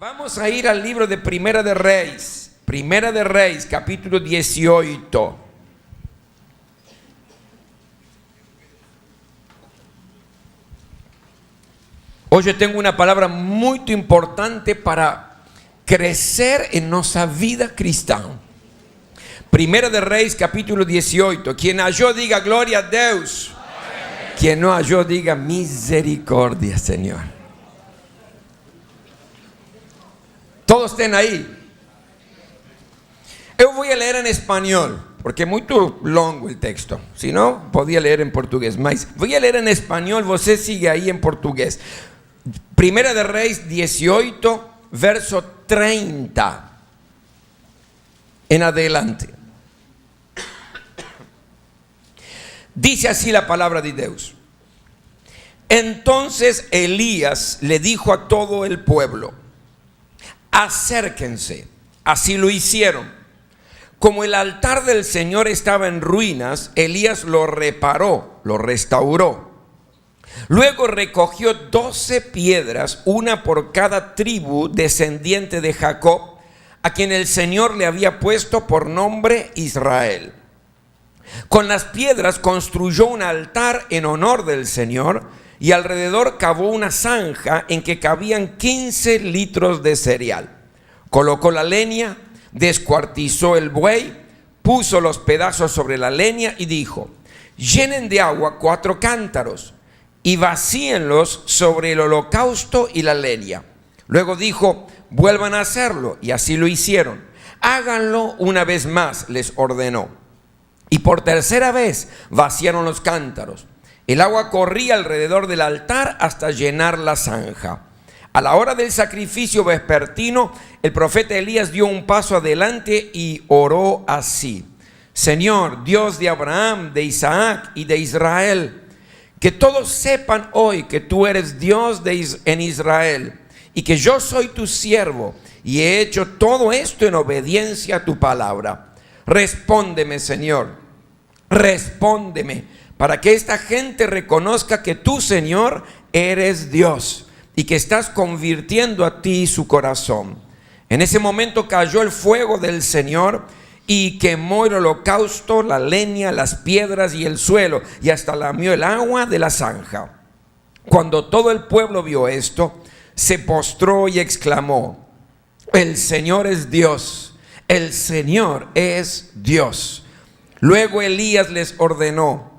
Vamos a ir al libro de Primera de Reyes, capítulo 18. Hoy yo tengo una palabra muy importante para crecer en nuestra vida cristiana. Primera de Reyes, capítulo 18. Quien halló diga gloria a Dios. Amén. Quien no halló diga misericordia, Señor. Todos estén ahí. Yo voy a leer en español, porque es muy longo el texto. Si no, podía leer en portugués. Mas voy a leer en español, você sigue ahí en portugués. Primera de Reyes 18, verso 30 en adelante. Dice así la palabra de Dios. Entonces Elías le dijo a todo el pueblo: acérquense. Así lo hicieron. Como el altar del Señor estaba en ruinas, Elías lo reparó, lo restauró. Luego recogió 12 piedras, una por cada tribu descendiente de Jacob, a quien el Señor le había puesto por nombre Israel. Con las piedras construyó un altar en honor del Señor, y alrededor cavó una zanja en que cabían 15 litros de cereal. Colocó la leña, descuartizó el buey, puso los pedazos sobre la leña y dijo: llenen de agua 4 cántaros y vacíenlos sobre el holocausto y la leña. Luego dijo: vuelvan a hacerlo, y así lo hicieron. Háganlo una vez más, les ordenó. Y por tercera vez vaciaron los cántaros. El agua corría alrededor del altar hasta llenar la zanja. A la hora del sacrificio vespertino, el profeta Elías dio un paso adelante y oró así: Señor, Dios de Abraham, de Isaac y de Israel, que todos sepan hoy que tú eres Dios en Israel y que yo soy tu siervo y he hecho todo esto en obediencia a tu palabra. Respóndeme, Señor, respóndeme, para que esta gente reconozca que tú, Señor, eres Dios y que estás convirtiendo a ti su corazón. En ese momento cayó el fuego del Señor y quemó el holocausto, la leña, las piedras y el suelo, y hasta lamió el agua de la zanja. Cuando todo el pueblo vio esto, se postró y exclamó: el Señor es Dios, el Señor es Dios. Luego Elías les ordenó: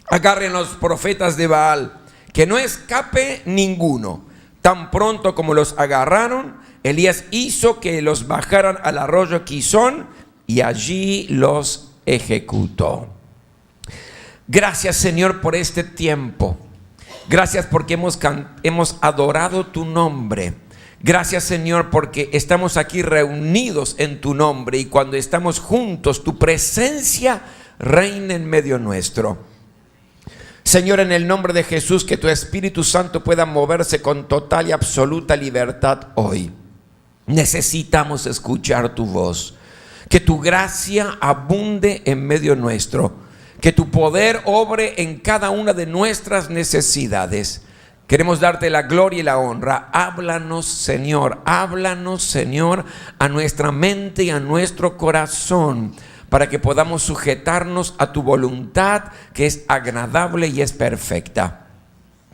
agarren los profetas de Baal, que no escape ninguno. Tan pronto como los agarraron, Elías hizo que los bajaran al arroyo Quizón y allí los ejecutó. Gracias, Señor, por este tiempo. Gracias porque hemos adorado tu nombre. Gracias, Señor, porque estamos aquí reunidos en tu nombre, y cuando estamos juntos, tu presencia reina en medio nuestro. Señor, en el nombre de Jesús, que tu Espíritu Santo pueda moverse con total y absoluta libertad hoy. Necesitamos escuchar tu voz. Que tu gracia abunde en medio nuestro. Que tu poder obre en cada una de nuestras necesidades. Queremos darte la gloria y la honra. Háblanos, Señor, a nuestra mente y a nuestro corazón, para que podamos sujetarnos a tu voluntad, que es agradable y es perfecta.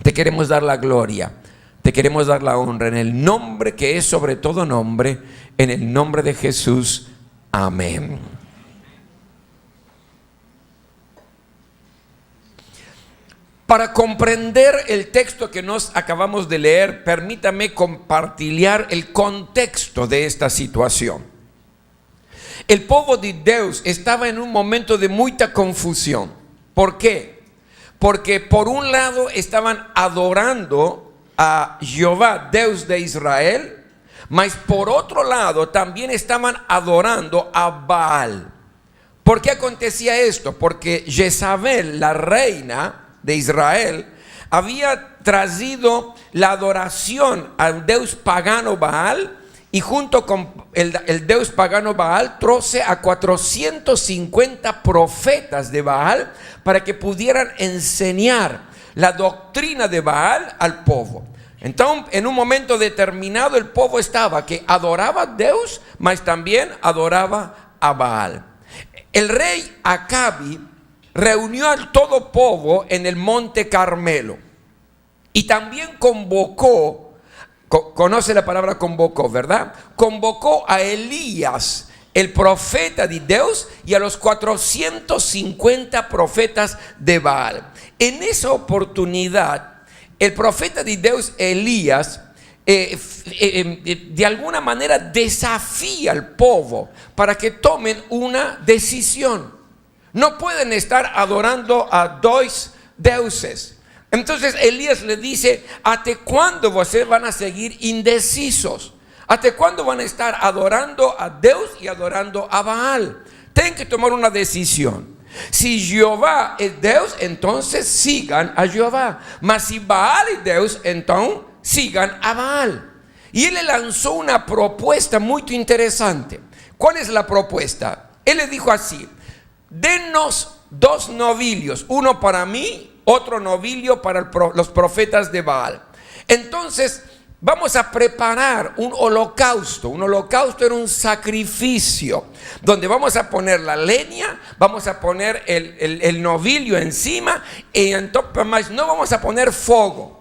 Te queremos dar la gloria, te queremos dar la honra, en el nombre que es sobre todo nombre, en el nombre de Jesús. Amén. Para comprender el texto que nos acabamos de leer, permítame compartir el contexto de esta situación. El pueblo de Dios estaba en un momento de mucha confusión. ¿Por qué? Porque por un lado estaban adorando a Jehová, Dios de Israel, mas por otro lado también estaban adorando a Baal. ¿Por qué acontecía esto? Porque Jezabel, la reina de Israel, había traído la adoración al Dios pagano Baal, y junto con el Dios pagano Baal troce a 450 profetas de Baal para que pudieran enseñar la doctrina de Baal al pueblo. Então, en un momento determinado, el povo estaba que adoraba a Deus, mas también adoraba a Baal. El rey Acabi reunió al todo povo en el monte Carmelo y también convocó, conoce la palabra convocó, ¿verdad? Convocó a Elías, el profeta de Dios, y a los 450 profetas de Baal. En esa oportunidad, el profeta de Dios, Elías, de alguna manera desafía al povo para que tomen una decisión. No pueden estar adorando a dos deuses. Entonces Elías le dice: ¿hasta cuándo ustedes van a seguir indecisos? ¿Hasta cuándo van a estar adorando a Dios y adorando a Baal? Tienen que tomar una decisión. Si Jehová es Dios, entonces sigan a Jehová. Mas si Baal es Dios, entonces sigan a Baal. Y él le lanzó una propuesta muy interesante. ¿Cuál es la propuesta? Él le dijo así: denos 2 novillos, uno para mí, otro novilio para los profetas de Baal. Entonces vamos a preparar un holocausto. Un holocausto era un sacrificio donde vamos a poner la leña, vamos a poner el novillo encima, y entonces no vamos a poner fuego.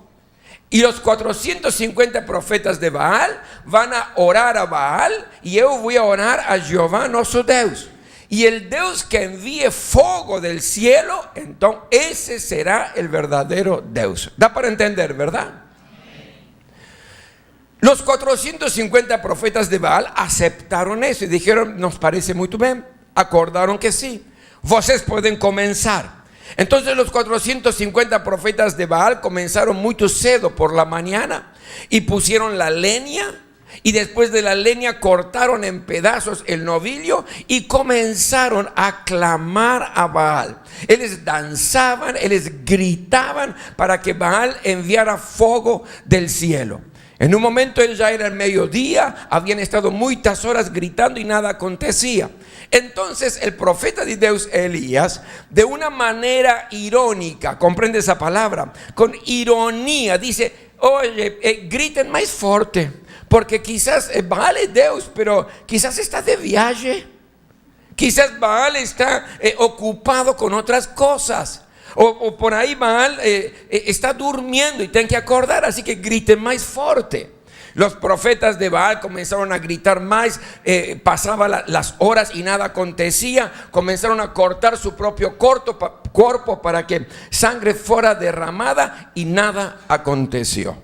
Y los 450 profetas de Baal van a orar a Baal, y yo voy a orar a Jehová nuestro Dios. Y el Dios que envíe fuego del cielo, entonces ese será el verdadero Dios. Da para entender, ¿verdad? Los 450 profetas de Baal aceptaron eso y dijeron: nos parece muy bien. Acordaron que sí, ustedes pueden comenzar. Entonces los 450 profetas de Baal comenzaron muy cedo por la mañana y pusieron la leña, y después de la leña cortaron en pedazos el novillo y comenzaron a clamar a Baal. Ellos danzaban, ellos gritaban para que Baal enviara fuego del cielo. En un momento ya era el mediodía, habían estado muchas horas gritando y nada acontecía. Entonces el profeta de Dios, Elías, de una manera irónica, comprende esa palabra, con ironía dice: oye, griten más fuerte, porque quizás Baal es Dios, pero quizás está de viaje, quizás Baal está ocupado con otras cosas. O por ahí Baal está durmiendo y tienen que acordar, así que griten más fuerte. Los profetas de Baal comenzaron a gritar más, pasaban las horas y nada acontecía. Comenzaron a cortar su propio cuerpo para que sangre fuera derramada, y nada aconteció.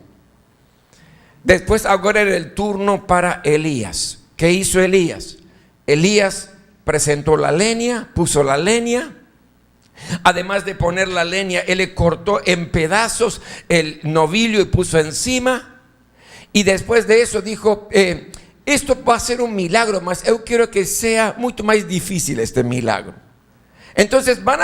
Después, ahora era el turno para Elías. ¿Qué hizo Elías? Elías presentó la leña, puso la leña. Además de poner la leña, él le cortó en pedazos el novillo y puso encima. Y después de eso dijo: esto va a ser un milagro, mas yo quiero que sea mucho más difícil este milagro. Entonces van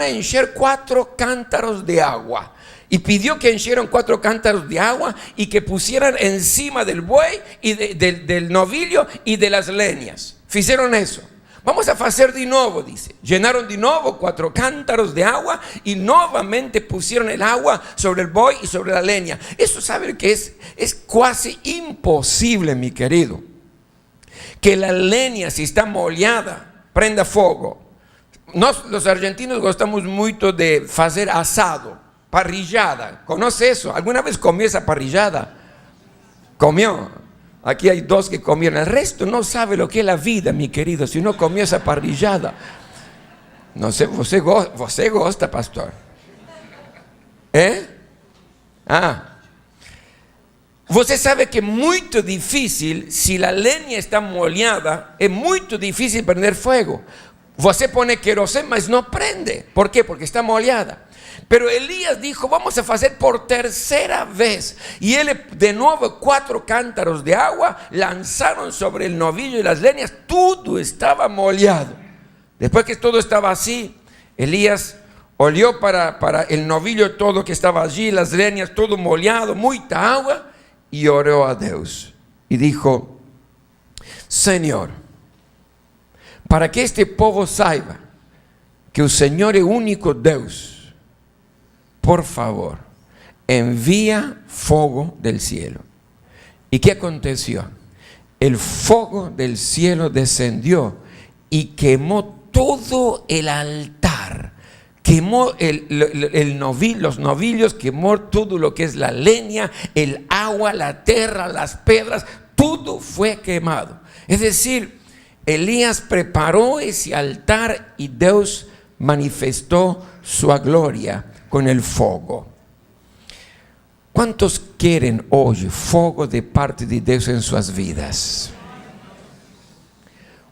a encher 4 cántaros de agua. Y pidió que enchieran 4 cántaros de agua y que pusieran encima del buey y del novillo y de las leñas. Hicieron eso. Vamos a hacer de nuevo, dice. Llenaron de nuevo 4 cántaros de agua y nuevamente pusieron el agua sobre el buey y sobre la leña. Eso sabe que es casi imposible, mi querido, que la leña, si está molhada, prenda fuego. Los argentinos gostamos mucho de hacer asado, parrillada. ¿Conoce eso? ¿Alguna vez comió esa parrillada? ¿Comió? Aquí hay 2 que comieron. El resto no sabe lo que es la vida, mi querido, si no comió esa parrillada. No sé, você gosta, pastor? Você sabe que es muy difícil, si la leña está molhada, es muy difícil prender fuego. Você pone queroseno, mas no prende. ¿Por qué? Porque está molhada. Pero Elías dijo: vamos a hacer por tercera vez. Y él de nuevo 4 cántaros de agua lanzaron sobre el novillo y las leñas. Todo estaba molhado. Después que todo estaba así, Elías olió para el novillo todo que estaba allí, las leñas, todo molhado, mucha agua, y oró a Dios. Y dijo: Señor, para que este povo saiba que el Señor es único Dios, por favor, envía fuego del cielo. ¿Y qué aconteció? El fuego del cielo descendió y quemó todo el altar. Quemó los novillos, quemó todo lo que es la leña, el agua, la tierra, las piedras, todo fue quemado. Es decir, Elías preparó ese altar y Dios manifestó su gloria con el fuego. ¿Cuántos quieren hoy fuego de parte de Dios en sus vidas?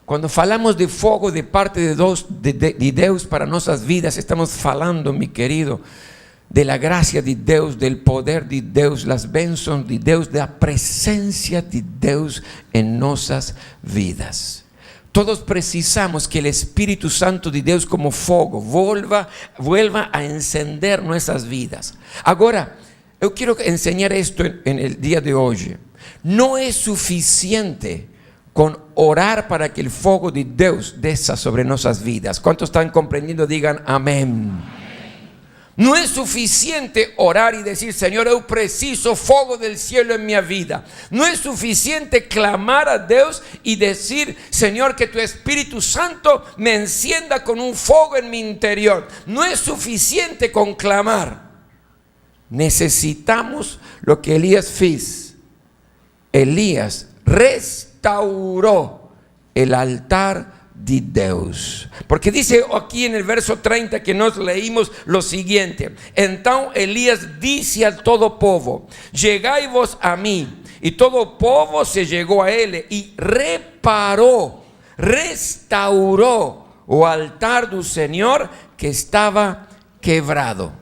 Cuando falamos de fuego de parte de Dios para nuestras vidas, estamos hablando, mi querido, de la gracia de Dios, del poder de Dios, las bênçãos de Dios, de la presencia de Dios en nuestras vidas. Todos precisamos que el Espíritu Santo de Dios como fuego vuelva a encender nuestras vidas. Ahora, yo quiero enseñar esto en el día de hoy. No es suficiente con orar para que el fuego de Dios descienda sobre nuestras vidas. ¿Cuántos están comprendiendo? Digan amén. No es suficiente orar y decir, Señor, yo preciso fuego del cielo en mi vida. No es suficiente clamar a Dios y decir, Señor, que tu Espíritu Santo me encienda con un fuego en mi interior. No es suficiente con clamar. Necesitamos lo que Elías hizo. Elías restauró el altar de Dios. Porque dice aquí en el verso 30 que nos leímos lo siguiente: entonces Elías dice al todo povo, llegai vos a mí. Y todo povo se llegó a él y restauró o altar del Señor que estaba quebrado.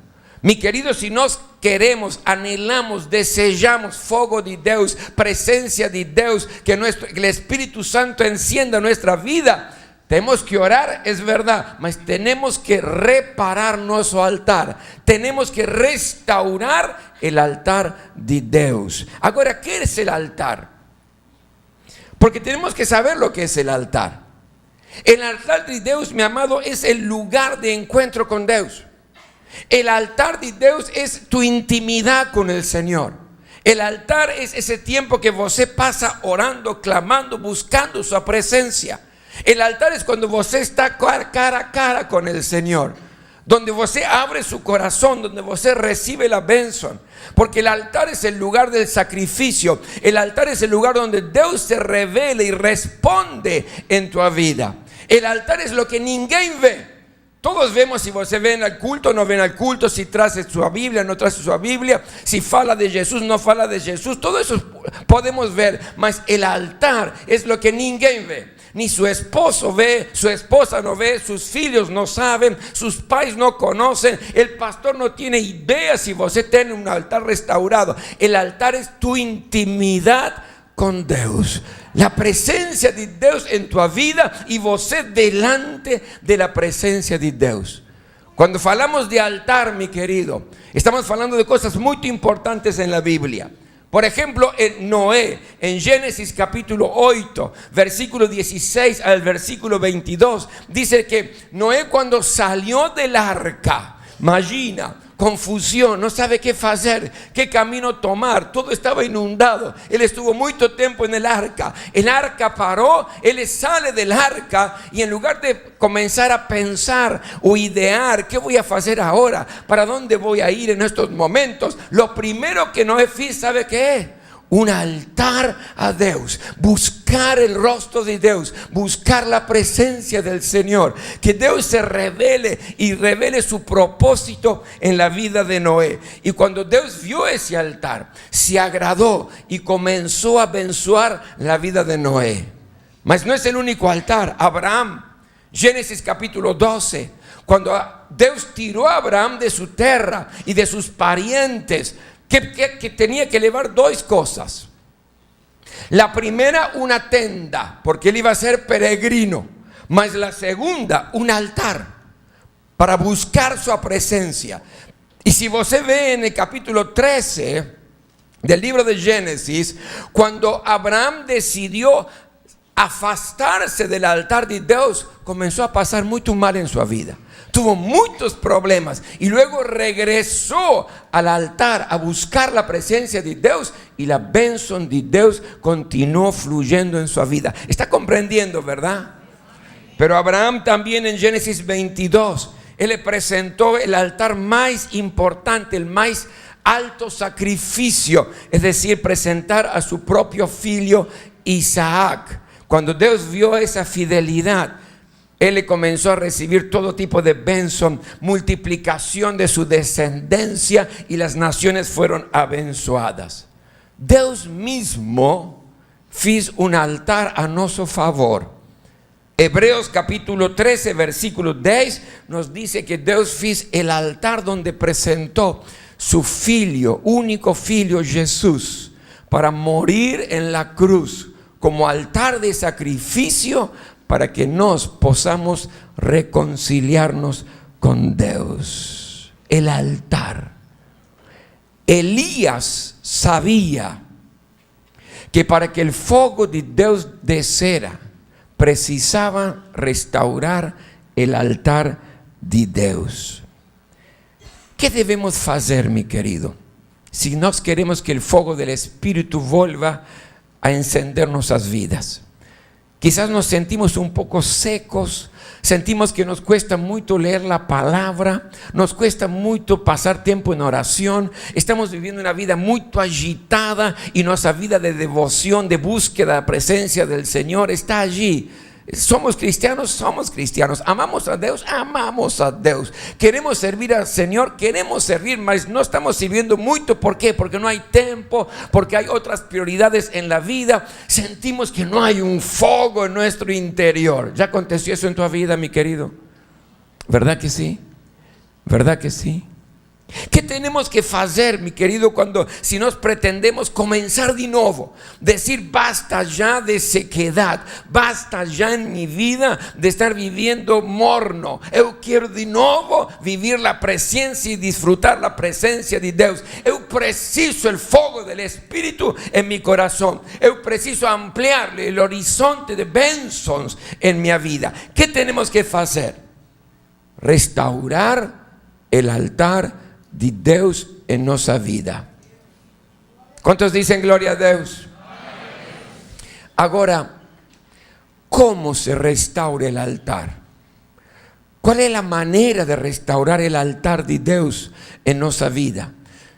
Mi querido, si nos queremos, anhelamos, desejamos fuego de Dios, presencia de Dios, que el Espíritu Santo encienda nuestra vida, tenemos que orar, es verdad, mas tenemos que reparar nuestro altar, tenemos que restaurar el altar de Dios. Ahora, ¿qué es el altar? Porque tenemos que saber lo que es el altar. El altar de Dios, mi amado, es el lugar de encuentro con Dios. El altar de Dios es tu intimidad con el Señor. El altar es ese tiempo que você pasa orando, clamando, buscando su presencia. El altar es cuando você está cara a cara con el Señor, donde você abre su corazón, donde você recibe la bênção. Porque el altar es el lugar del sacrificio. El altar es el lugar donde Dios se revela y responde en tu vida. El altar es lo que ninguém ve. Todos vemos si você ven al culto, no ven al culto, si trae su Biblia, no trae su Biblia, si fala de Jesús, no fala de Jesús. Todo eso podemos ver, mas el altar es lo que ninguém ve. Ni su esposo ve, su esposa no ve, sus hijos no saben, sus pais no conocen, el pastor no tiene idea si você tiene un altar restaurado. El altar es tu intimidad con Dios, la presencia de Dios en tu vida y você delante de la presencia de Dios. Cuando hablamos de altar, mi querido, estamos hablando de cosas muy importantes en la Biblia. Por ejemplo, en Noé, en Génesis capítulo 8, versículo 16 al versículo 22, dice que Noé cuando salió del arca, imagina, confusión, no sabe qué hacer, qué camino tomar, todo estaba inundado. Él estuvo mucho tiempo en el arca paró, él sale del arca y en lugar de comenzar a pensar o idear, ¿qué voy a hacer ahora? ¿Para dónde voy a ir en estos momentos? Lo primero que Noé hizo, ¿sabe qué es? Un altar a Dios, buscar el rostro de Dios, buscar la presencia del Señor, que Dios se revele y revele su propósito en la vida de Noé. Y cuando Dios vio ese altar, se agradó y comenzó a abençoar la vida de Noé. Mas no es el único altar. Abraham, Génesis capítulo 12, cuando Dios tiró a Abraham de su tierra y de sus parientes, que tenía que llevar dos cosas. La primera, una tenda, porque él iba a ser peregrino. Mas la segunda, un altar para buscar su presencia. Y si você ve en el capítulo 13 del libro de Génesis, cuando Abraham decidió afastarse del altar de Dios, comenzó a pasar muy mal en su vida. Tuvo muchos problemas y luego regresó al altar a buscar la presencia de Dios, y la bendición de Dios continuó fluyendo en su vida. ¿Está comprendiendo, verdad? Pero Abraham también, en Génesis 22, él le presentó el altar más importante, el más alto sacrificio, es decir, presentar a su propio hijo Isaac. Cuando Dios vio esa fidelidad, él le comenzó a recibir todo tipo de bendición, multiplicación de su descendencia, y las naciones fueron abençoadas. Dios mismo hizo un altar a nuestro favor. Hebreos capítulo 13, versículo 10 nos dice que Dios hizo el altar donde presentó su Hijo, único Hijo Jesús, para morir en la cruz como altar de sacrificio, para que nos podamos reconciliarnos con Dios. El altar. Elías sabía que para que el fuego de Dios desciera, precisaba restaurar el altar de Dios. ¿Qué debemos hacer, mi querido, si nos queremos que el fuego del Espíritu vuelva a encender nuestras vidas? Quizás nos sentimos un poco secos, sentimos que nos cuesta mucho leer la palabra, nos cuesta mucho pasar tiempo en oración, estamos viviendo una vida muy agitada y nuestra vida de devoción, de búsqueda de la presencia del Señor está allí. Somos cristianos, amamos a Dios, queremos servir al Señor, queremos servir, mas no estamos sirviendo mucho. ¿Por qué? Porque no hay tiempo, porque hay otras prioridades en la vida, sentimos que no hay un fuego en nuestro interior. ¿Ya aconteció eso en tu vida, mi querido? ¿Verdad que sí? ¿Verdad que sí? ¿Qué tenemos que hacer, mi querido, si nos pretendemos comenzar de nuevo? Decir basta ya de sequedad, basta ya en mi vida de estar viviendo morno. Yo quiero de nuevo vivir la presencia y disfrutar la presencia de Dios. Yo preciso el fuego del Espíritu en mi corazón. Yo preciso ampliarle el horizonte de bendiciones en mi vida. ¿Qué tenemos que hacer? Restaurar el altar de Dios en nuestra vida. ¿Cuántos dicen gloria a Dios? Ahora, ¿cómo se restaura el altar? ¿Cuál es la manera de restaurar el altar de Dios en nuestra vida?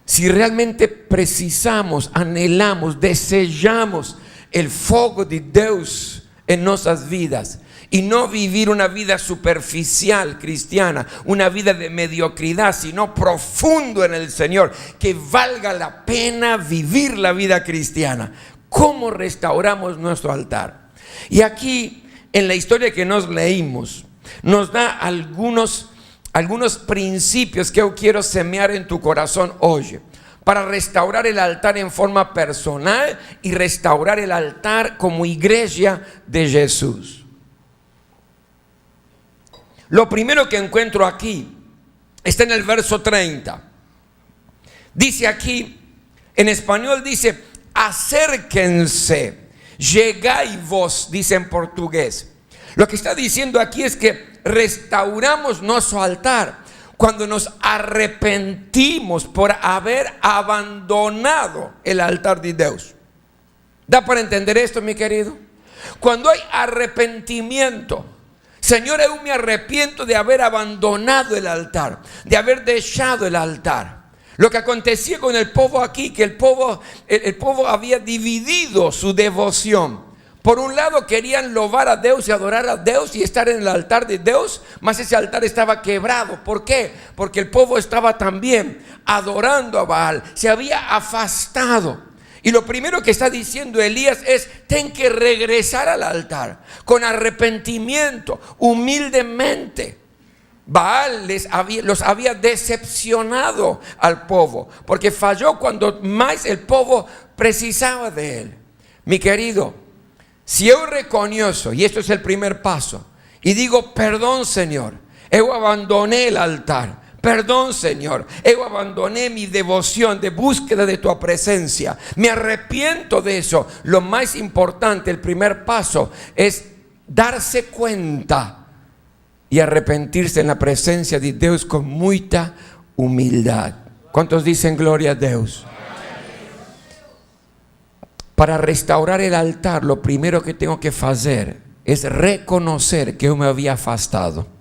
Si realmente precisamos, anhelamos, deseamos el fuego de Dios en nuestras vidas, y no vivir una vida superficial cristiana, una vida de mediocridad, sino profundo en el Señor, que valga la pena vivir la vida cristiana. ¿Cómo restauramos nuestro altar? Y aquí, en la historia que nos leímos, nos da algunos principios que yo quiero semear en tu corazón hoy, para restaurar el altar en forma personal y restaurar el altar como iglesia de Jesús. Lo primero que encuentro aquí está en el verso 30. Dice aquí, en español dice, acérquense, llegai vos, dice en portugués. Lo que está diciendo aquí es que restauramos nuestro altar cuando nos arrepentimos por haber abandonado el altar de Dios. ¿Da para entender esto, mi querido? Cuando hay arrepentimiento, Señor, yo me arrepiento de haber abandonado el altar, de haber dejado el altar. Lo que acontecía con el pueblo aquí, que el pueblo había dividido su devoción. Por un lado querían lobar a Dios y adorar a Dios y estar en el altar de Dios, mas ese altar estaba quebrado. ¿Por qué? Porque el pueblo estaba también adorando a Baal, se había afastado. Y lo primero que está diciendo Elías es: ten que regresar al altar con arrepentimiento, humildemente. Baal los había decepcionado al pueblo, porque falló cuando más el pueblo precisaba de él. Mi querido, si yo reconozco, y esto es el primer paso, y digo: perdón, Señor, yo abandoné el altar, perdón, Señor. Yo abandoné mi devoción de búsqueda de tu presencia. Me arrepiento de eso. Lo más importante, el primer paso, es darse cuenta y arrepentirse en la presencia de Dios con mucha humildad. ¿Cuántos dicen gloria a Dios? Para restaurar el altar, lo primero que tengo que hacer es reconocer que yo me había afastado.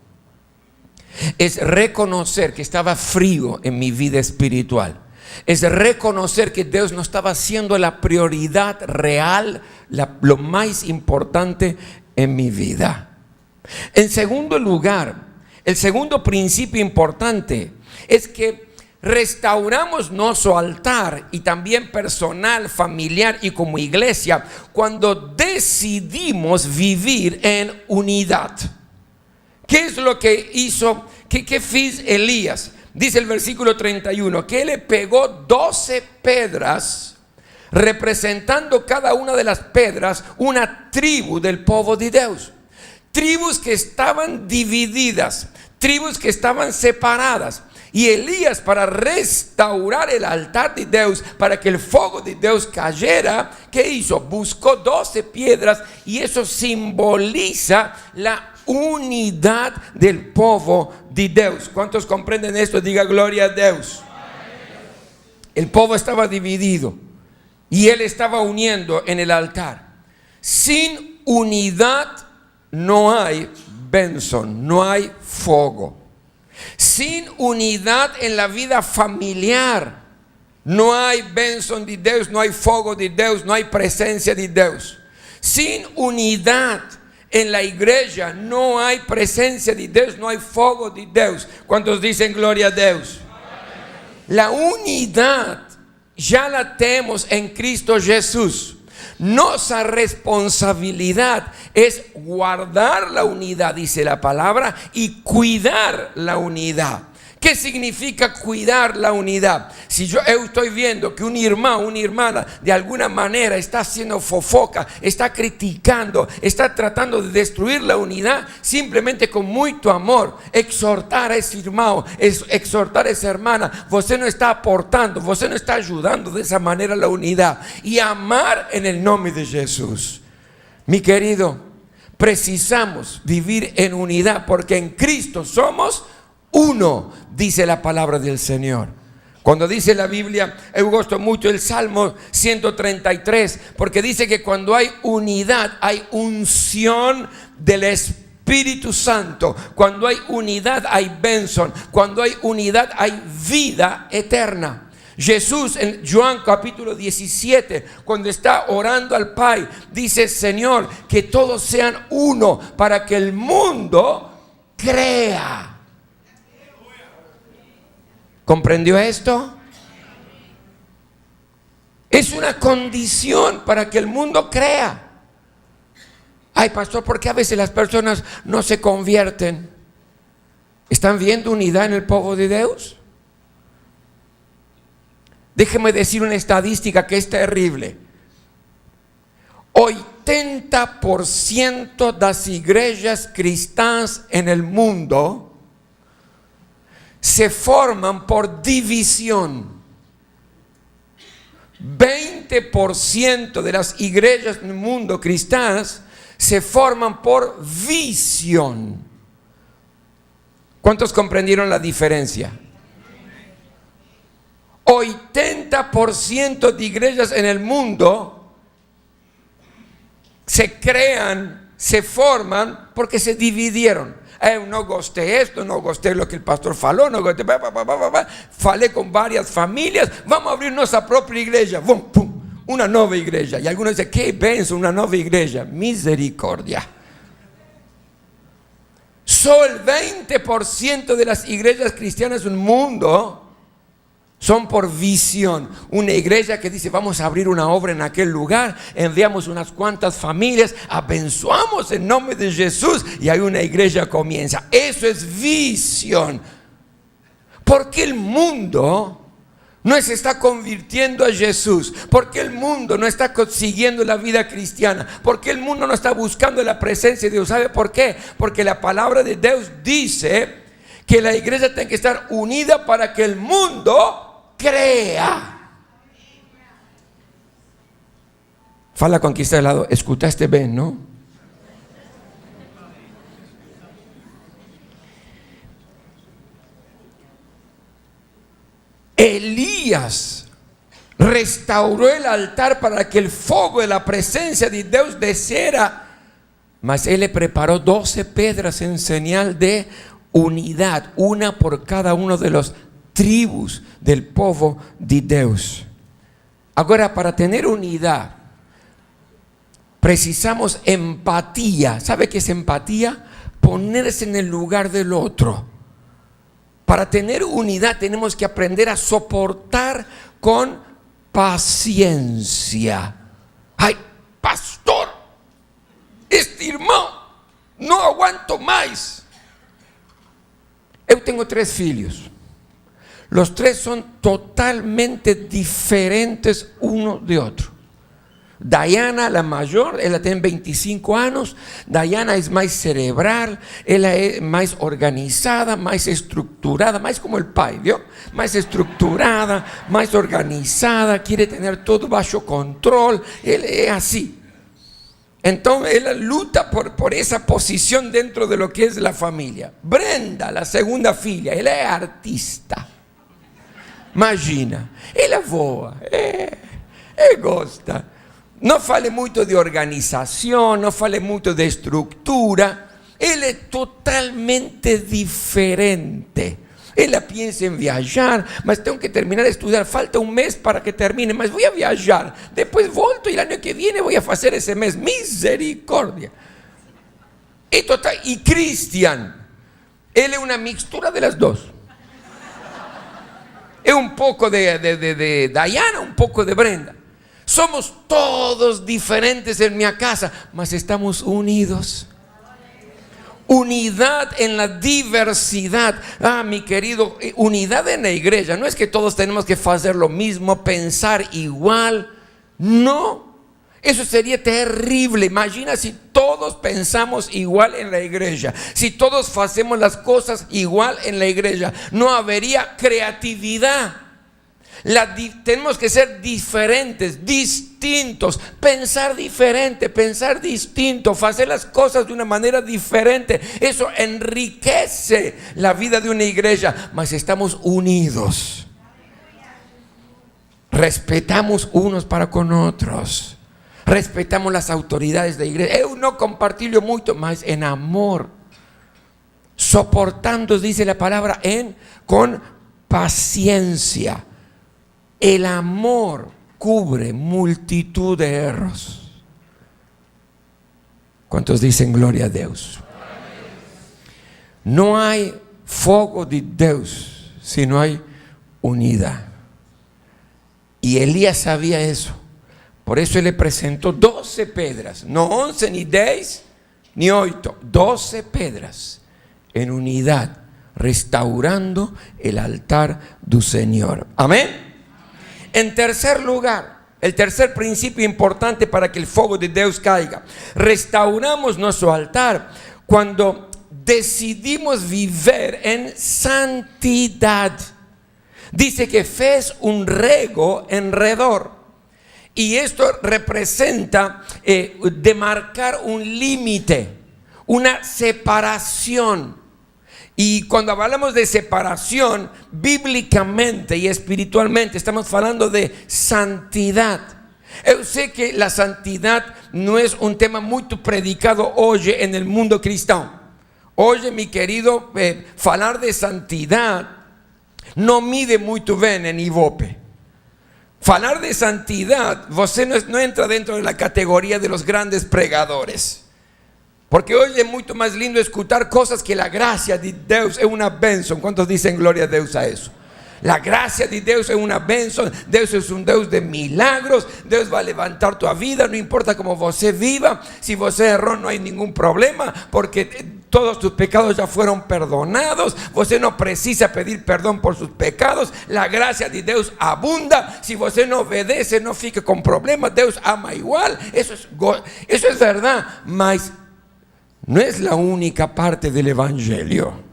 Es reconocer que estaba frío en mi vida espiritual. Es reconocer que Dios no estaba siendo la prioridad real, lo más importante en mi vida. En segundo lugar, el segundo principio importante es que restauramos nuestro altar y también personal, familiar y como iglesia cuando decidimos vivir en unidad. ¿Qué es lo que hizo? ¿Qué hizo Elías? Dice el versículo 31 que él le pegó 12 piedras, representando cada una de las piedras una tribu del pueblo de Dios. Tribus que estaban divididas, tribus que estaban separadas. Y Elías, para restaurar el altar de Dios, para que el fuego de Dios cayera, ¿qué hizo? Buscó 12 piedras y eso simboliza la unidad del pueblo de Dios. ¿Cuántos comprenden esto? Diga gloria a Dios. El pueblo estaba dividido y él estaba uniendo en el altar. Sin unidad no hay bendición, no hay fuego. Sin unidad en la vida familiar no hay bendición de Dios, no hay fuego de Dios, no hay presencia de Dios. Sin unidad en la iglesia no hay presencia de Dios, no hay fuego de Dios. ¿Cuántos dicen gloria a Dios? La unidad ya la tenemos en Cristo Jesús. Nuestra responsabilidad es guardar la unidad, dice la palabra, y cuidar la unidad. ¿Qué significa cuidar la unidad? Si yo estoy viendo que un hermano, una hermana de alguna manera está haciendo fofoca, está criticando, está tratando de destruir la unidad, simplemente con mucho amor, exhortar a ese hermano, exhortar a esa hermana, usted no está aportando, usted no está ayudando de esa manera la unidad, y amar en el nombre de Jesús. Mi querido, precisamos vivir en unidad porque en Cristo somos uno, dice la palabra del Señor. Cuando dice la Biblia, yo gusto mucho el Salmo 133, porque dice que cuando hay unidad, hay unción del Espíritu Santo. Cuando hay unidad, hay bendición. Cuando hay unidad, hay vida eterna. Jesús en Juan capítulo 17, cuando está orando al Padre, dice: Señor, que todos sean uno para que el mundo crea. ¿Comprendió esto? Es una condición para que el mundo crea. Ay, pastor, ¿por qué a veces las personas no se convierten? ¿Están viendo unidad en el pueblo de Dios? Déjeme decir una estadística que es terrible. 80% de las iglesias cristianas en el mundo se forman por división. 20% de las iglesias en el mundo cristianas se forman por visión. ¿Cuántos comprendieron la diferencia? 80% de iglesias en el mundo se crean, se forman porque se dividieron. No gosté esto, no gosté lo que el pastor faló, no gosté, falé con varias familias, vamos a abrir nuestra propia iglesia, ¡pum, pum! Una nueva iglesia. Y algunos dicen: qué bendición, una nueva iglesia. Misericordia. Solo el 20% de las iglesias cristianas en el mundo son por visión. Una iglesia que dice: vamos a abrir una obra en aquel lugar, enviamos unas cuantas familias, abençoamos en nombre de Jesús y hay una iglesia comienza. Eso es visión. Porque el mundo no se está convirtiendo a Jesús, porque el mundo no está consiguiendo la vida cristiana, porque el mundo no está buscando la presencia de Dios. ¿Sabe por qué? Porque la palabra de Dios dice que la iglesia tiene que estar unida para que el mundo crea. Fala con quien está al lado, escuchaste bien, ¿no? Elías restauró el altar para que el fuego de la presencia de Dios desciera. Mas él le preparó 12 piedras en señal de unidad, una por cada uno de los tribus del pueblo de Dios. Ahora, para tener unidad, precisamos empatía. ¿Sabe qué es empatía? Ponerse en el lugar del otro. Para tener unidad tenemos que aprender a soportar con paciencia. Ay, pastor, este irmão, no aguanto más. Yo tengo 3 filhos. Los 3 son totalmente diferentes uno de otro. Diana, la mayor, ella tiene 25 años. Diana es más cerebral, ella es más organizada, más estructurada, más como el pai, ¿vio? Más estructurada, más organizada, quiere tener todo bajo control, él es así. Entonces ella lucha por esa posición dentro de lo que es la familia. Brenda, la segunda figlia, ella es artista. Imagina, ella voa, gosta. No fale mucho de organización, no fale mucho de estructura. Él es totalmente diferente. Ella piensa en viajar, mas tengo que terminar de estudiar. Falta un mes para que termine, mas voy a viajar. Después volto y el año que viene voy a hacer ese mes. Misericordia. Y Cristian, él es una mixtura de las dos. Es un poco de Diana, un poco de Brenda. Somos todos diferentes en mi casa, mas estamos unidos. Unidad en la diversidad. Mi querido, unidad en la iglesia. No es que todos tenemos que hacer lo mismo, pensar igual. No, eso sería terrible. Imagina si todos pensamos igual en la iglesia. Si todos hacemos las cosas igual en la iglesia, no habría creatividad. Tenemos que ser diferentes, distintos, pensar diferente, pensar distinto, hacer las cosas de una manera diferente. Eso enriquece la vida de una iglesia, mas estamos unidos. Respetamos unos para con otros. Respetamos las autoridades de la iglesia. Yo no compartilho mucho, mas en amor. Soportando, dice la palabra, con paciencia. El amor cubre multitud de errores. ¿Cuántos dicen gloria a Dios? No hay fuego de Dios si no hay unidad. Y Elías sabía eso. Por eso él le presentó 12 piedras, no 11, ni 10, ni 8, 12 piedras en unidad, restaurando el altar del Señor. Amén. En tercer lugar, el tercer principio importante para que el fuego de Dios caiga. Restauramos nuestro altar cuando decidimos vivir en santidad. Dice que fez un rego alrededor. Y esto representa demarcar un límite, una separación. Y cuando hablamos de separación, bíblicamente y espiritualmente, estamos hablando de santidad. Yo sé que la santidad no es un tema muy predicado hoy en el mundo cristiano. Hoy, mi querido, hablar de santidad no mide muy bien en Ivope. Hablar de santidad, você no entra dentro de la categoría de los grandes pregadores. Porque hoy es mucho más lindo escuchar cosas que la gracia de Dios es una bendición. ¿Cuántos dicen gloria a Dios a eso? La gracia de Dios es una bendición. Dios es un Dios de milagros. Dios va a levantar tu vida, no importa cómo você viva. Si você erró, no hay ningún problema, porque todos tus pecados ya fueron perdonados. Você no precisa pedir perdón por sus pecados. La gracia de Dios abunda. Si você no obedece, no fique con problemas. Dios ama igual. Eso es verdad, mas no es la única parte del evangelio.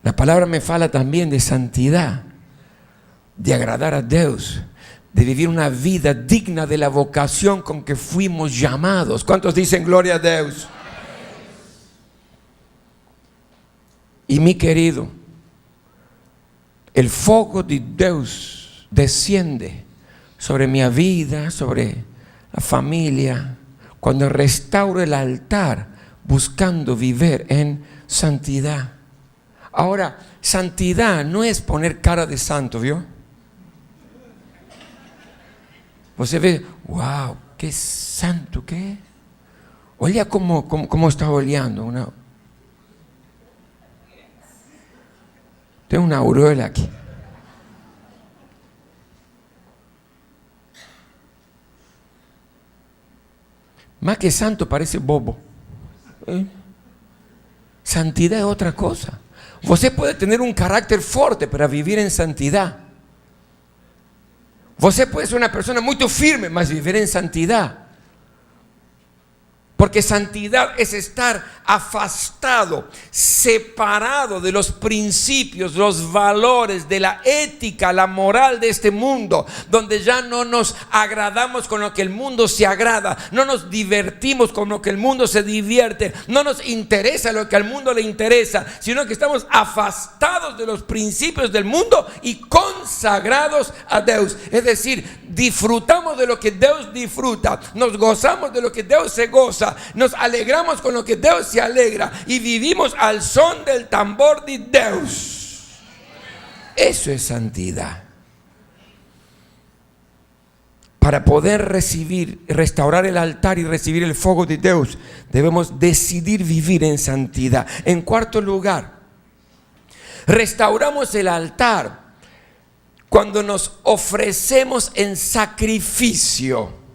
La palabra me fala también de santidad, de agradar a Dios, de vivir una vida digna de la vocación con que fuimos llamados. ¿Cuántos dicen gloria a Dios? Y mi querido, el fuego de Dios desciende sobre mi vida, sobre la familia, cuando restauro el altar buscando vivir en santidad. Ahora, santidad no es poner cara de santo, ¿vio? Você ve, wow, qué santo, ¿qué? Olha cómo está oleando. Tengo una aureola aquí. Más que santo parece bobo. Santidad es otra cosa. Você puede tener un carácter fuerte para vivir en santidad. Você puede ser una persona muy firme, mas vivir en santidad. Porque santidad es estar afastado, separado de los principios, los valores, de la ética, la moral de este mundo, donde ya no nos agradamos con lo que el mundo se agrada, no nos divertimos con lo que el mundo se divierte, no nos interesa lo que al mundo le interesa, sino que estamos afastados de los principios del mundo y consagrados a Dios. Es decir, disfrutamos de lo que Dios disfruta, nos gozamos de lo que Dios se goza, nos alegramos con lo que Dios se alegra y vivimos al son del tambor de Dios. Eso es santidad. Para poder recibir, restaurar el altar y recibir el fuego de Dios, debemos decidir vivir en santidad. En cuarto lugar, restauramos el altar cuando nos ofrecemos en sacrificio.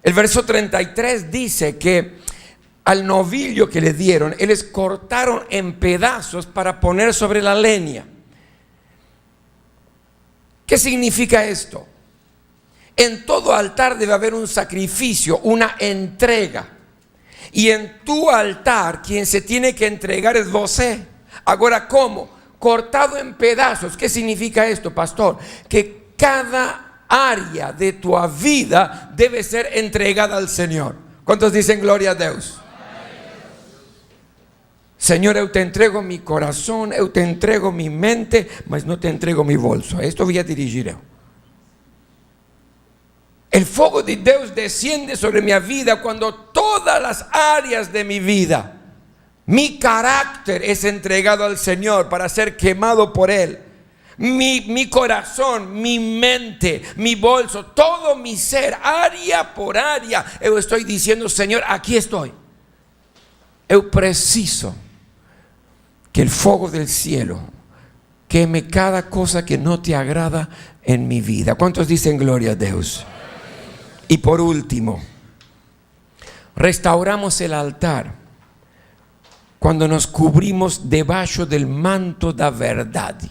El verso 33 dice que al novillo que le dieron, ellos cortaron en pedazos para poner sobre la leña. ¿Qué significa esto? En todo altar debe haber un sacrificio, una entrega. Y en tu altar, quien se tiene que entregar es você. Ahora, ¿cómo? Cortado en pedazos. ¿Qué significa esto, pastor? Que cada área de tu vida debe ser entregada al Señor. ¿Cuántos dicen gloria a Dios? Señor, eu te entrego mi corazón, eu te entrego mi mente, mas no te entrego mi bolso. Esto voy a dirigir yo. El fuego de Dios desciende sobre mi vida cuando todas las áreas de mi vida, mi carácter es entregado al Señor para ser quemado por Él. Mi corazón, mi mente, mi bolso, todo mi ser, área por área, yo estoy diciendo, Señor, aquí estoy. Yo preciso que el fuego del cielo queme cada cosa que no te agrada en mi vida. ¿Cuántos dicen gloria a Dios? Y por último, restauramos el altar cuando nos cubrimos debajo del manto da verdade.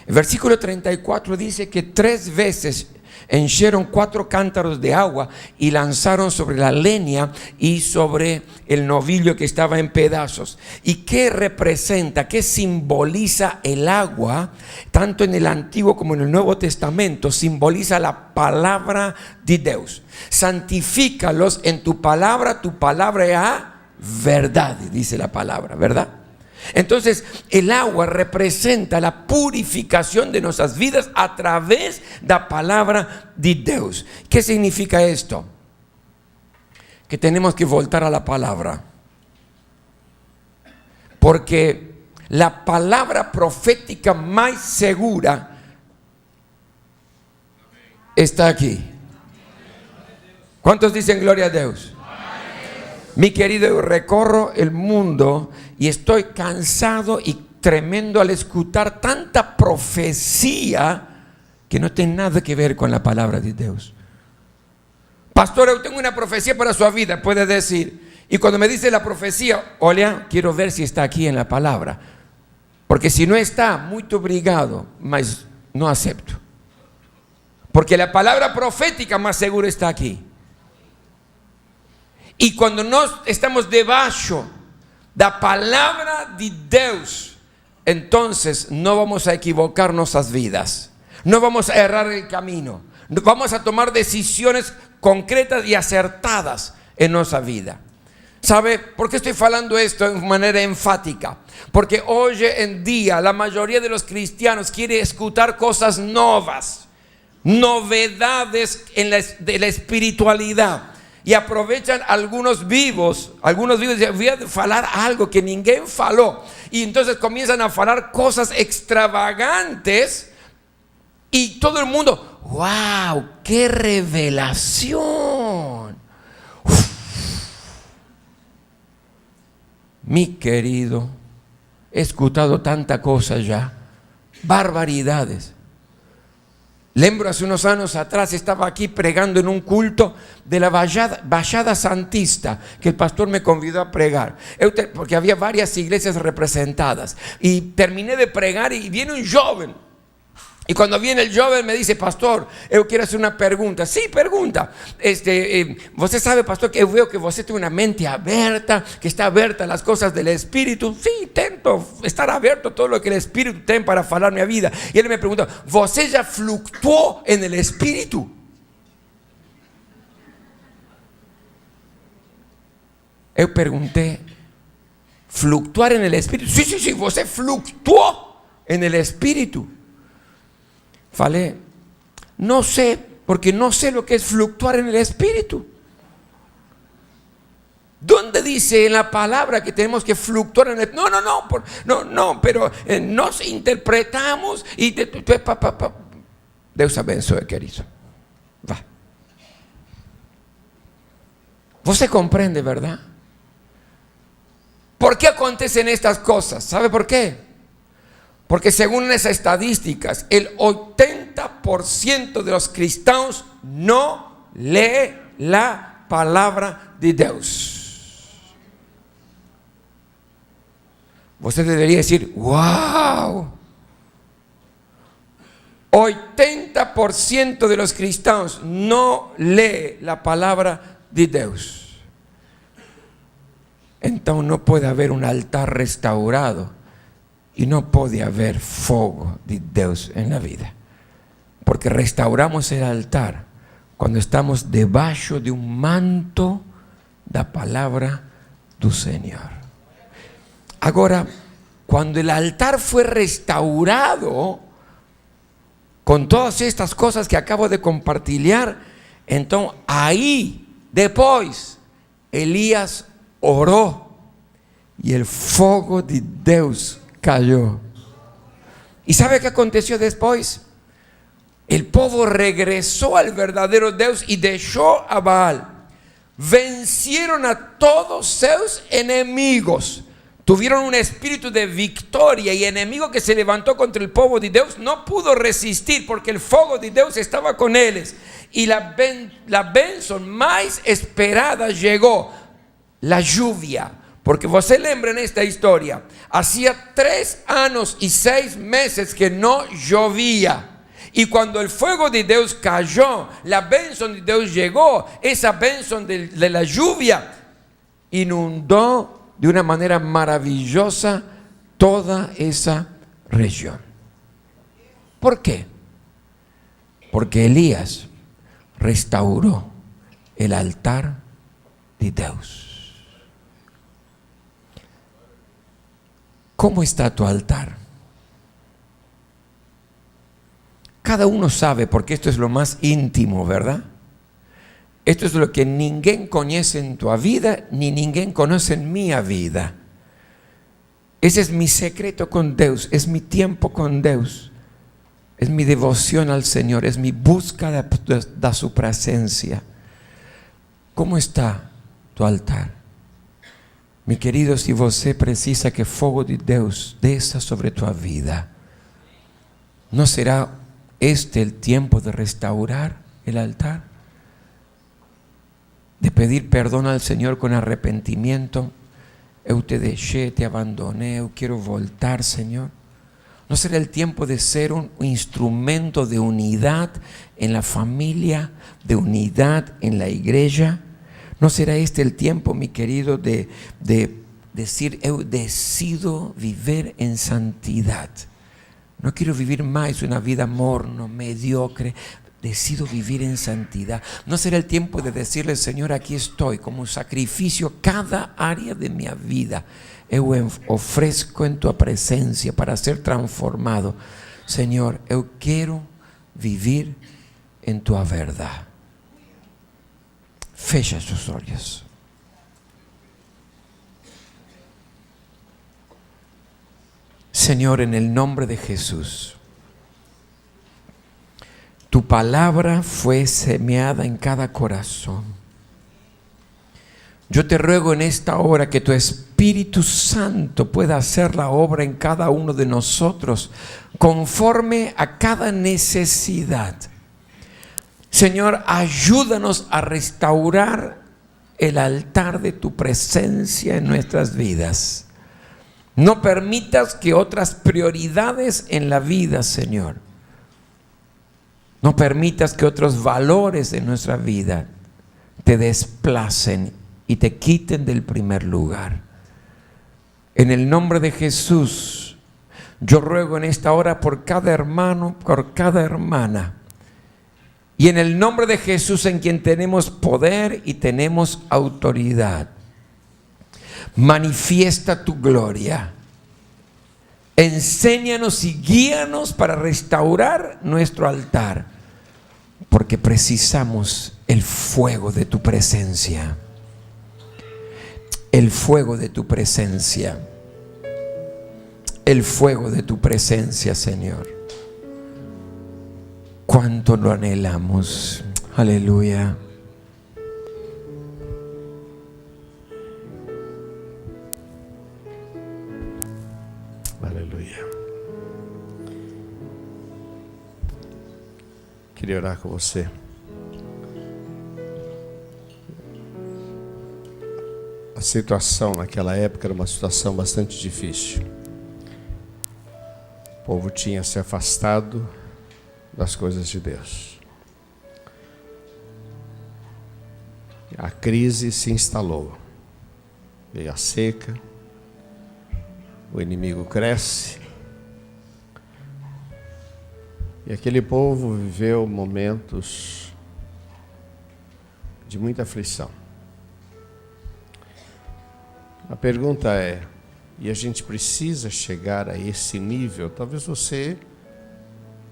El versículo 34 dice que 3 veces enchieron 4 cántaros de agua y lanzaron sobre la leña y sobre el novillo que estaba en pedazos. ¿Y qué representa, qué simboliza el agua? Tanto en el Antiguo como en el Nuevo Testamento simboliza la palabra de Dios. Santifícalos en tu palabra es verdad, dice la palabra, ¿verdad? Entonces el agua representa la purificación de nuestras vidas a través de la palabra de Dios. ¿Qué significa esto? Que tenemos que voltar a la palabra, porque la palabra profética más segura está aquí. ¿Cuántos dicen gloria a Dios? Mi querido, yo recorro el mundo y estoy cansado y tremendo al escuchar tanta profecía que no tiene nada que ver con la palabra de Dios. Pastor, yo tengo una profecía para su vida, puede decir. Y cuando me dice la profecía, oye, quiero ver si está aquí en la palabra. Porque si no está, muy obrigado, mas no acepto. Porque la palabra profética más seguro está aquí. Y cuando nós estamos debajo da palavra de Deus, entonces no vamos a equivocar nuestras vidas, no vamos a errar el camino, vamos a tomar decisiones concretas y acertadas en nuestra vida. ¿Sabe por qué estoy hablando esto de manera enfática? Porque hoy en día la mayoría de los cristianos quiere escuchar cosas nuevas, novedades de la espiritualidad, y aprovechan algunos vivos dicen, voy a hablar algo que ninguém faló, y entonces comienzan a hablar cosas extravagantes y todo el mundo, wow, qué revelación. Mi querido, he escuchado tanta cosa ya, barbaridades. Lembro hace unos años atrás, estaba aquí pregando en un culto de la Baixada Santista, que el pastor me convidó a pregar, porque había varias iglesias representadas, y terminé de pregar y viene un joven. Y cuando viene el joven me dice, pastor, yo quiero hacer una pregunta. Sí, pregunta. Você sabe, pastor, que yo veo que você tiene una mente abierta, que está abierta a las cosas del Espíritu. Sí, intento estar abierto a todo lo que el Espíritu tiene para hablar mi vida. Y él me preguntó, ¿você ya fluctuó en el Espíritu? Yo pregunté, ¿fluctuar en el Espíritu? Sí, você fluctuó en el Espíritu. Falei, no sé, porque no sé lo que es fluctuar en el Espíritu. ¿Dónde dice en la palabra que tenemos que fluctuar en el Espíritu? No, pero nos interpretamos y Deus abençoe, querido. Va. ¿Você comprende, verdad? ¿Por qué acontecen estas cosas? ¿Sabe por qué? Porque según esas estadísticas, el 80% de los cristianos no lee la palabra de Dios. Usted debería decir, wow. 80% de los cristianos no lee la palabra de Dios. Entonces no puede haber un altar restaurado. Y no puede haber fuego de Dios en la vida, porque restauramos el altar cuando estamos debajo de un manto da palabra del Señor. Ahora, cuando el altar fue restaurado con todas estas cosas que acabo de compartir, entonces ahí después Elías oró y el fuego de Dios cayó. ¿Y sabe qué aconteció después? El pueblo regresó al verdadero Dios y dejó a Baal. Vencieron a todos sus enemigos. Tuvieron un espíritu de victoria, y el enemigo que se levantó contra el pueblo de Dios no pudo resistir, porque el fuego de Dios estaba con ellos. Y la bendición más esperada llegó, la lluvia. Porque você lembra en esta historia, hacía 3 años y 6 meses que no llovía. Y cuando el fuego de Dios cayó, la bendición de Dios llegó. Esa bendición de la lluvia inundó de una manera maravillosa toda esa región. ¿Por qué? Porque Elías restauró el altar de Dios. ¿Cómo está tu altar? Cada uno sabe, porque esto es lo más íntimo, ¿verdad? Esto es lo que ninguém conoce en tu vida, ni ninguém conoce en mi vida. Ese es mi secreto con Dios, es mi tiempo con Dios, es mi devoción al Señor, es mi búsqueda de su presencia. ¿Cómo está tu altar? Mi querido, si você precisa que fuego de Dios desça sobre tu vida, ¿no será este el tiempo de restaurar el altar? De pedir perdón al Señor con arrepentimiento. Eu te dejé, te abandoné, eu quiero voltar, Señor. ¿No será el tiempo de ser un instrumento de unidad en la familia, de unidad en la iglesia? ¿No será este el tiempo, mi querido, de decir, eu decido viver en santidad. No quiero vivir más una vida morno, mediocre. Decido vivir en santidad. No será el tiempo de decirle, Señor, aquí estoy como un sacrificio, cada área de mi vida. Eu ofrezco en tu presencia para ser transformado. Señor, eu quiero vivir en tu verdad. Fecha sus ojos. Señor, en el nombre de Jesús, tu palabra fue sembrada en cada corazón. Yo te ruego en esta hora que tu Espíritu Santo pueda hacer la obra en cada uno de nosotros conforme a cada necesidad. Señor, ayúdanos a restaurar el altar de tu presencia en nuestras vidas. No permitas que otras prioridades en la vida, Señor, no permitas que otros valores en nuestra vida te desplacen y te quiten del primer lugar. En el nombre de Jesús, yo ruego en esta hora por cada hermano, por cada hermana. Y en el nombre de Jesús, en quien tenemos poder y tenemos autoridad, manifiesta tu gloria. Enséñanos y guíanos para restaurar nuestro altar, porque precisamos el fuego de tu presencia. El fuego de tu presencia. El fuego de tu presencia, Señor. Cuánto lo anhelamos. Aleluya. Aleluia. Queria orar com você. A situação naquela época era uma situação bastante difícil. O povo tinha se afastado das coisas de Deus. A crise se instalou. Veio a seca. O inimigo cresce. E aquele povo viveu momentos de muita aflição. A pergunta é, e a gente precisa chegar a esse nível? Talvez você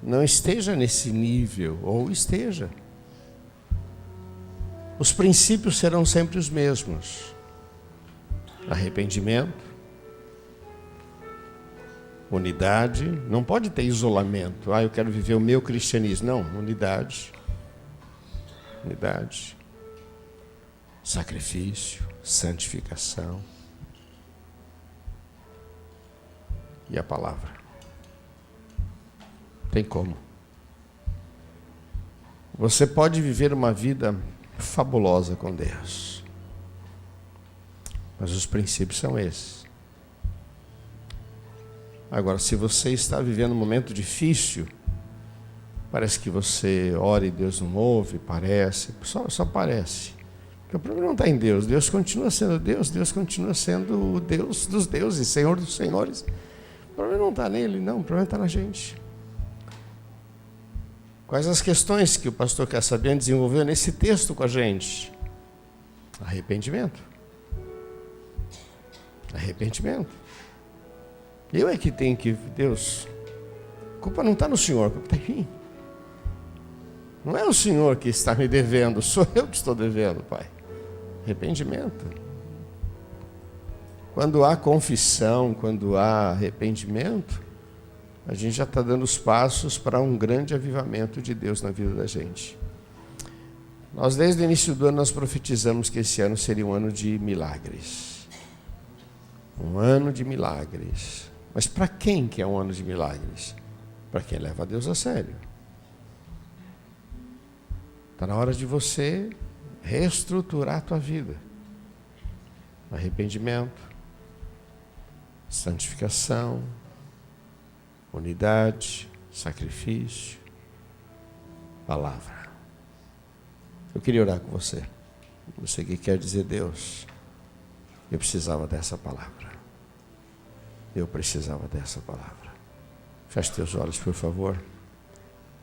não esteja nesse nível, ou esteja. Os princípios serão sempre os mesmos. Arrependimento, unidade, não pode ter isolamento. Eu quero viver o meu cristianismo. Não, unidade. Unidade. Sacrifício, santificação. E a palavra. Tem como. Você pode viver uma vida fabulosa com Deus. Mas os princípios são esses. Agora, se você está vivendo um momento difícil, parece que você ora e Deus não ouve, parece, só parece. Porque o problema não está em Deus. Deus continua sendo Deus, Deus continua sendo o Deus dos deuses, Senhor dos senhores. O problema não está nele, não, o problema está na gente. Quais as questões que o pastor Cassabian desenvolveu nesse texto com a gente? Arrependimento. Arrependimento. Eu é que tenho que, Deus, a culpa não está no Senhor, a culpa está em mim. Não é o Senhor que está me devendo, sou eu que estou devendo, Pai. Arrependimento. Quando há confissão, quando há arrependimento, a gente já está dando os passos para um grande avivamento de Deus na vida da gente. Nós, desde o início do ano, nós profetizamos que esse ano seria um ano de milagres. Um ano de milagres. Mas para quem que é um ano de milagres? Para quem leva a Deus a sério. Está na hora de você reestruturar a tua vida. Arrependimento, santificação, unidade, sacrifício, palavra. Eu queria orar com você. Você que quer dizer, Deus, Eu precisava dessa palavra. Eu precisava dessa palavra. Feche teus olhos, por favor.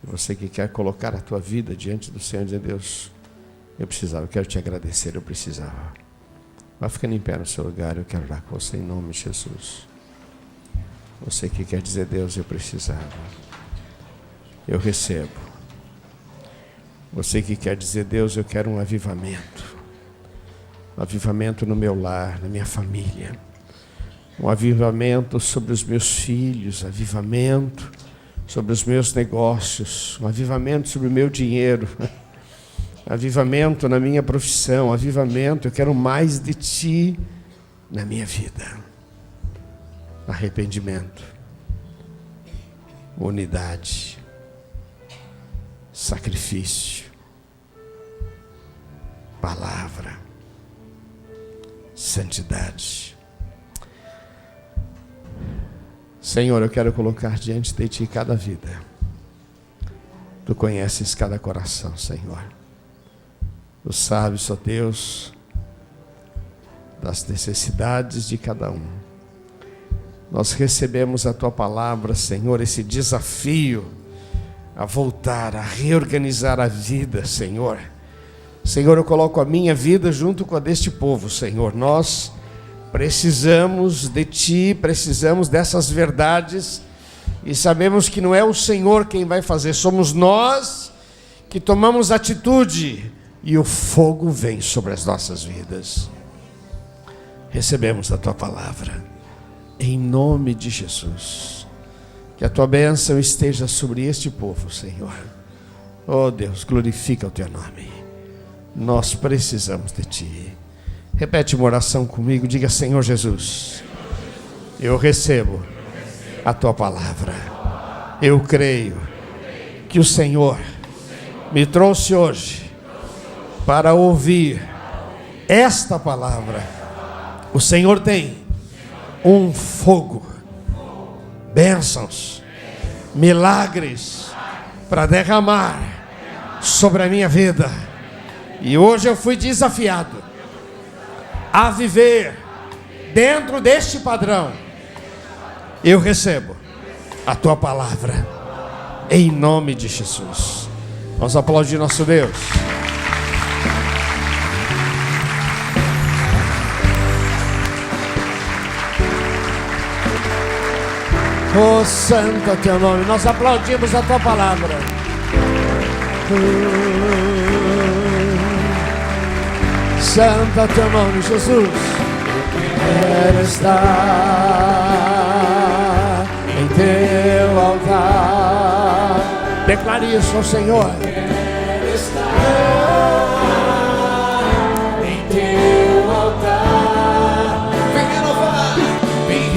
Você que quer colocar a tua vida diante do Senhor, de Deus, eu quero te agradecer, eu precisava. Vai ficando em pé no seu lugar, eu quero orar com você em nome de Jesus. Você que quer dizer, Deus, eu precisava. Eu recebo. Você que quer dizer, Deus, eu quero um avivamento. Um avivamento no meu lar, na minha família. Um avivamento sobre os meus filhos, avivamento sobre os meus negócios, um avivamento sobre o meu dinheiro, avivamento na minha profissão, avivamento, eu quero mais de Ti na minha vida. Arrependimento, unidade, sacrifício, palavra, santidade. Senhor, eu quero colocar diante de Ti cada vida. Tu conheces cada coração, Senhor. Tu sabes, ó Deus, das necessidades de cada um. Nós recebemos a Tua palavra, Senhor, esse desafio a voltar, a reorganizar a vida, Senhor. Senhor, eu coloco a minha vida junto com a deste povo, Senhor. Nós precisamos de Ti, precisamos dessas verdades e sabemos que não é o Senhor quem vai fazer, somos nós que tomamos atitude e o fogo vem sobre as nossas vidas. Recebemos a Tua palavra, em nome de Jesus. Que a Tua bênção esteja sobre este povo, Senhor. Oh Deus, glorifica o Teu nome. Nós precisamos de Ti. Repete uma oração comigo, diga: Senhor Jesus, eu recebo a Tua palavra. Eu creio que o Senhor me trouxe hoje para ouvir esta palavra. O Senhor tem um fogo, bênçãos, milagres para derramar sobre a minha vida. E hoje eu fui desafiado a viver dentro deste padrão. Eu recebo a Tua palavra em nome de Jesus. Vamos aplaudir nosso Deus. Oh, santo é o Teu nome. Nós aplaudimos a Tua palavra. Santo é o Teu nome, Jesus. Quero estar em Teu altar. Declare isso ao Senhor. Quero estar em Teu altar. Vem renovar minha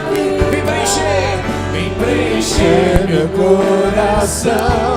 vida. Vem preencher meu coração.